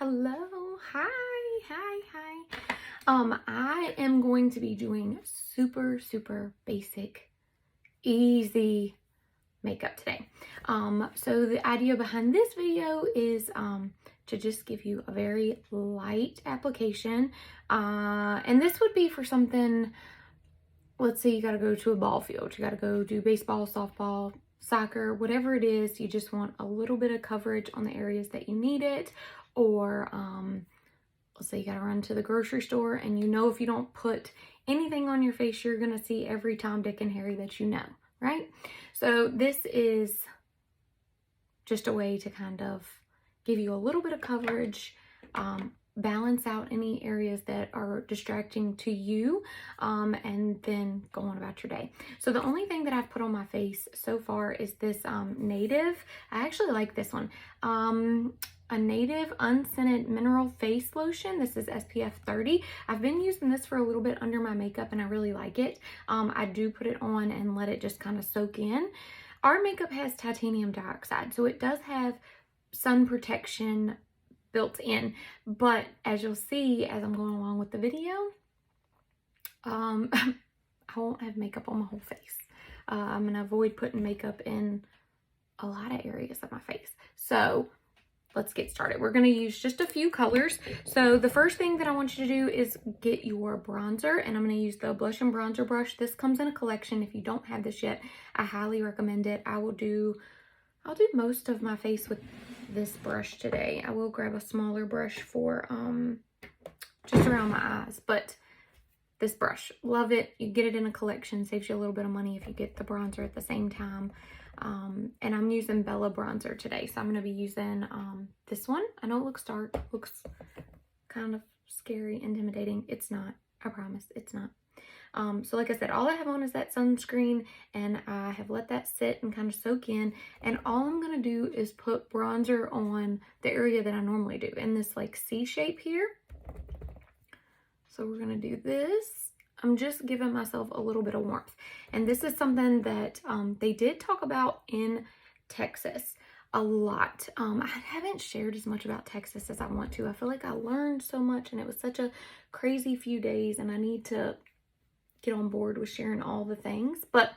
Hello, hi. I am going to be doing super basic, easy makeup today. So the idea behind this video is to just give you a very light application. And this would be for something, let's say you got to go to a ball field, you got to go do baseball, softball, soccer, whatever it is, you just want a little bit of coverage on the areas that you need it. Or let's say you got to run to the grocery store and you know if you don't put anything on your face, you're going to see every Tom, Dick, and Harry that you know, right? So this is just a way to kind of give you a little bit of coverage, balance out any areas that are distracting to you, and then go on about your day. So the only thing that I've put on my face so far is this Native. I actually like this one. A Native unscented mineral face lotion. This is SPF 30. I've been using this for a little bit under my makeup and I really like it. I do put it on and let it just kind of soak in. Our makeup has titanium dioxide, so it does have sun protection built in, but as you'll see as I'm going along with the video, I won't have makeup on my whole face. I'm gonna avoid putting makeup in a lot of areas of my face. So let's get started. We're going to use just a few colors. So the first thing that I want you to do is get your bronzer, and I'm going to use the blush and bronzer brush. This comes in a collection. If you don't have this yet, I highly recommend it. I'll do most of my face with this brush today. I will grab a smaller brush for just around my eyes, but this brush, love it. You get it in a collection, saves you a little bit of money if you get the bronzer at the same time. And I'm using Bella bronzer today, so I'm going to be using this one. I know it looks dark, looks kind of scary, intimidating. It's not, I promise, it's not. So like I said, all I have on is that sunscreen, and I have let that sit and kind of soak in, and all I'm going to do is put bronzer on the area that I normally do in this like C shape here. So we're going to do this. I'm just giving myself a little bit of warmth. And this is something that they did talk about in Texas a lot. I haven't shared as much about Texas as I want to. I feel like I learned so much and it was such a crazy few days, and I need to get on board with sharing all the things. But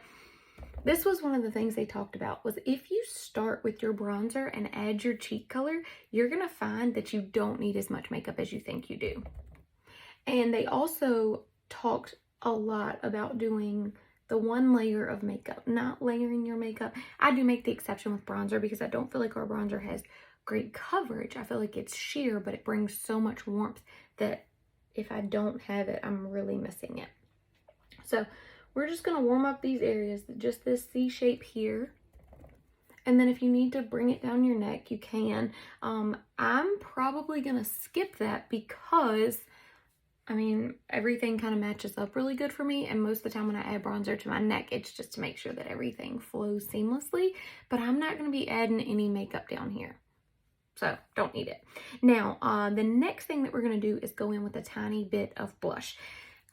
this was one of the things they talked about, was if you start with your bronzer and add your cheek color, you're going to find that you don't need as much makeup as you think you do. And they also talked a lot about doing the one layer of makeup, not layering your makeup. I do make the exception with bronzer because I don't feel like our bronzer has great coverage. I feel like it's sheer, but it brings so much warmth that if I don't have it, I'm really missing it. So we're just going to warm up these areas, just this C shape here. And then if you need to bring it down your neck, you can. I'm probably going to skip that because I mean, everything kind of matches up really good for me, and most of the time when I add bronzer to my neck, it's just to make sure that everything flows seamlessly, but I'm not going to be adding any makeup down here, so don't need it. Now, the next thing that we're going to do is go in with a tiny bit of blush.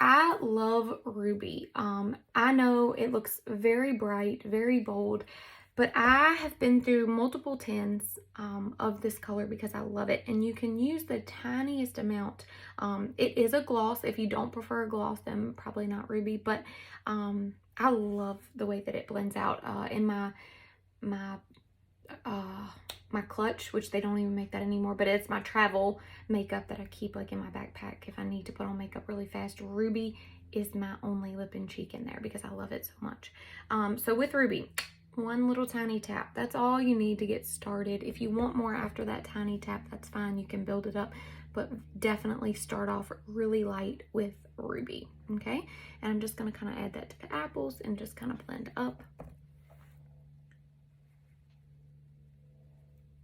I love Ruby. I know it looks very bright, very bold, but I have been through multiple tints of this color because I love it. And you can use the tiniest amount. It is a gloss. If you don't prefer a gloss, then probably not Ruby. But I love the way that it blends out in my clutch, which they don't even make that anymore. But it's my travel makeup that I keep like in my backpack if I need to put on makeup really fast. Ruby is my only lip and cheek in there because I love it so much. So with Ruby, one little tiny tap, that's all you need to get started. If you want more after that tiny tap, that's fine, you can build it up, but definitely start off really light with Ruby. Okay, and I'm just going to kind of add that to the apples and just kind of blend up.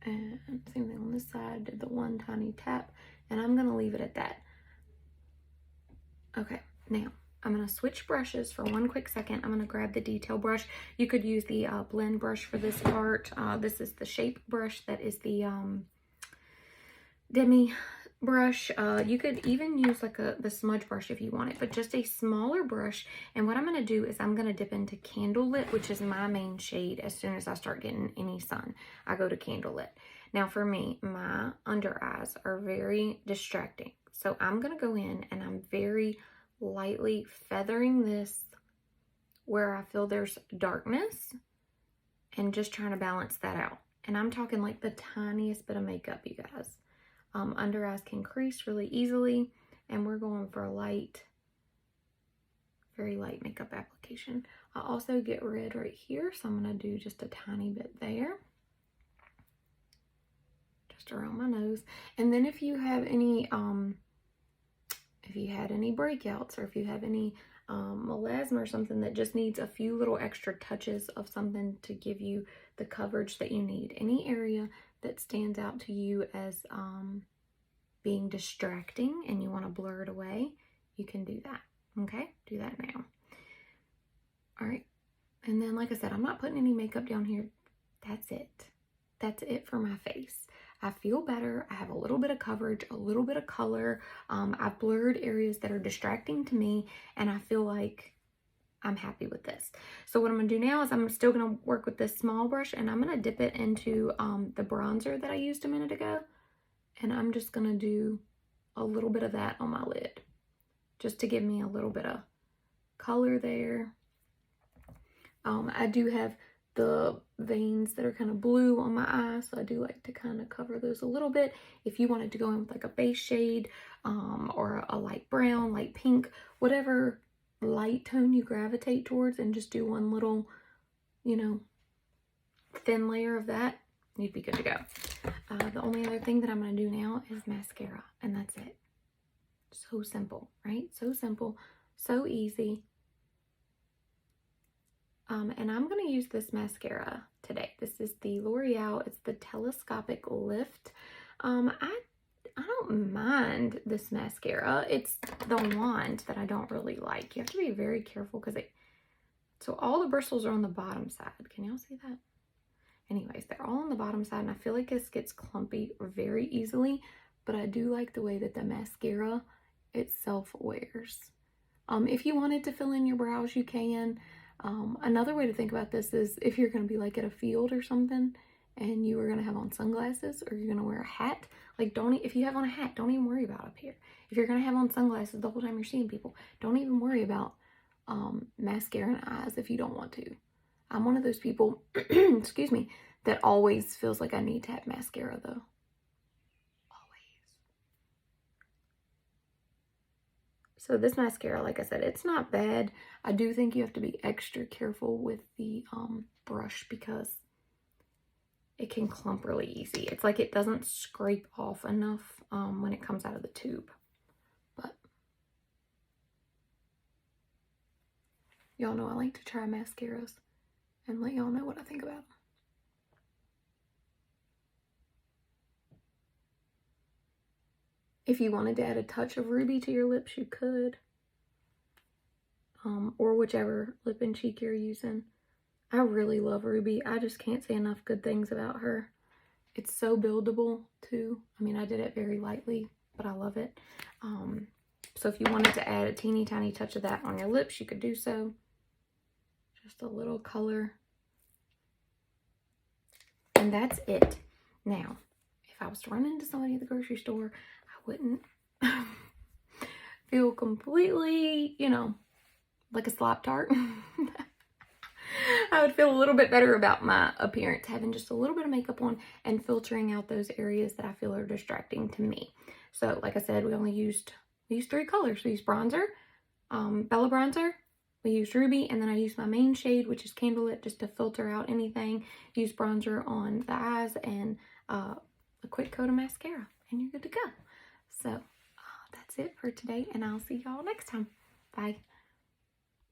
And same thing on this side, did the one tiny tap, and I'm going to leave it at that. Okay, now I'm going to switch brushes for one quick second. I'm going to grab the detail brush. You could use the blend brush for this part. This is the shape brush. That is the demi brush. You could even use like the smudge brush if you want it, but just a smaller brush. And what I'm going to do is I'm going to dip into Candlelit, which is my main shade. As soon as I start getting any sun, I go to Candlelit. Now for me, my under eyes are very distracting. So I'm going to go in and I'm very lightly feathering this where I feel there's darkness and just trying to balance that out. And I'm talking like the tiniest bit of makeup, you guys. Under eyes can crease really easily, and we're going for a light, very light makeup application. I also get red right here, so I'm going to do just a tiny bit there. Just around my nose. And then if you have any, if you had any breakouts, or if you have any melasma or something that just needs a few little extra touches of something to give you the coverage that you need, any area that stands out to you as being distracting and you want to blur it away, you can do that. Okay, do that now. All right, and then like I said, I'm not putting any makeup down here. That's it. That's it for my face. I feel better. I have a little bit of coverage, a little bit of color. I've blurred areas that are distracting to me, and I feel like I'm happy with this. So what I'm going to do now is I'm still going to work with this small brush, and I'm going to dip it into the bronzer that I used a minute ago. And I'm just going to do a little bit of that on my lid, just to give me a little bit of color there. I do have the veins that are kind of blue on my eyes, so I do like to kind of cover those a little bit. If you wanted to go in with like a base shade or a light brown, light pink, whatever light tone you gravitate towards, and just do one little, you know, thin layer of that, you'd be good to go. The only other thing that I'm going to do now is mascara, and that's it. So simple, right? So simple, so easy. And I'm going to use this mascara today. This is the L'Oreal. It's the Telescopic Lift. I don't mind this mascara. It's the wand that I don't really like. You have to be very careful because so all the bristles are on the bottom side. Can y'all see that? Anyways, they're all on the bottom side, and I feel like this gets clumpy very easily, but I do like the way that the mascara itself wears. If you wanted to fill in your brows, you can. Another way to think about this is if you're going to be like at a field or something, and you are going to have on sunglasses, or you're going to wear a hat, like if you have on a hat, don't even worry about up here. If you're going to have on sunglasses the whole time you're seeing people, don't even worry about mascara and eyes if you don't want to. I'm one of those people, excuse me, that always feels like I need to have mascara though. Always. So this mascara, like I said, it's not bad. I do think you have to be extra careful with the brush because it can clump really easy. It's like it doesn't scrape off enough when it comes out of the tube. But y'all know I like to try mascaras and let y'all know what I think about them. If you wanted to add a touch of ruby to your lips, you could. Or whichever lip and cheek you're using. I really love Ruby. I just can't say enough good things about her. It's so buildable too. I mean, I did it very lightly, but I love it. So if you wanted to add a teeny tiny touch of that on your lips, you could do so. Just a little color. And that's it. Now, if I was to run into somebody at the grocery store, I wouldn't feel completely, you know, like a slop tart. I would feel a little bit better about my appearance, having just a little bit of makeup on and filtering out those areas that I feel are distracting to me. So like I said, we used 3 colors. We used bronzer, Bella bronzer, we used ruby, and then I used my main shade, which is Candlelit, just to filter out anything. Use bronzer on the eyes and a quick coat of mascara, and you're good to go. So that's it for today, and I'll see y'all next time. Bye.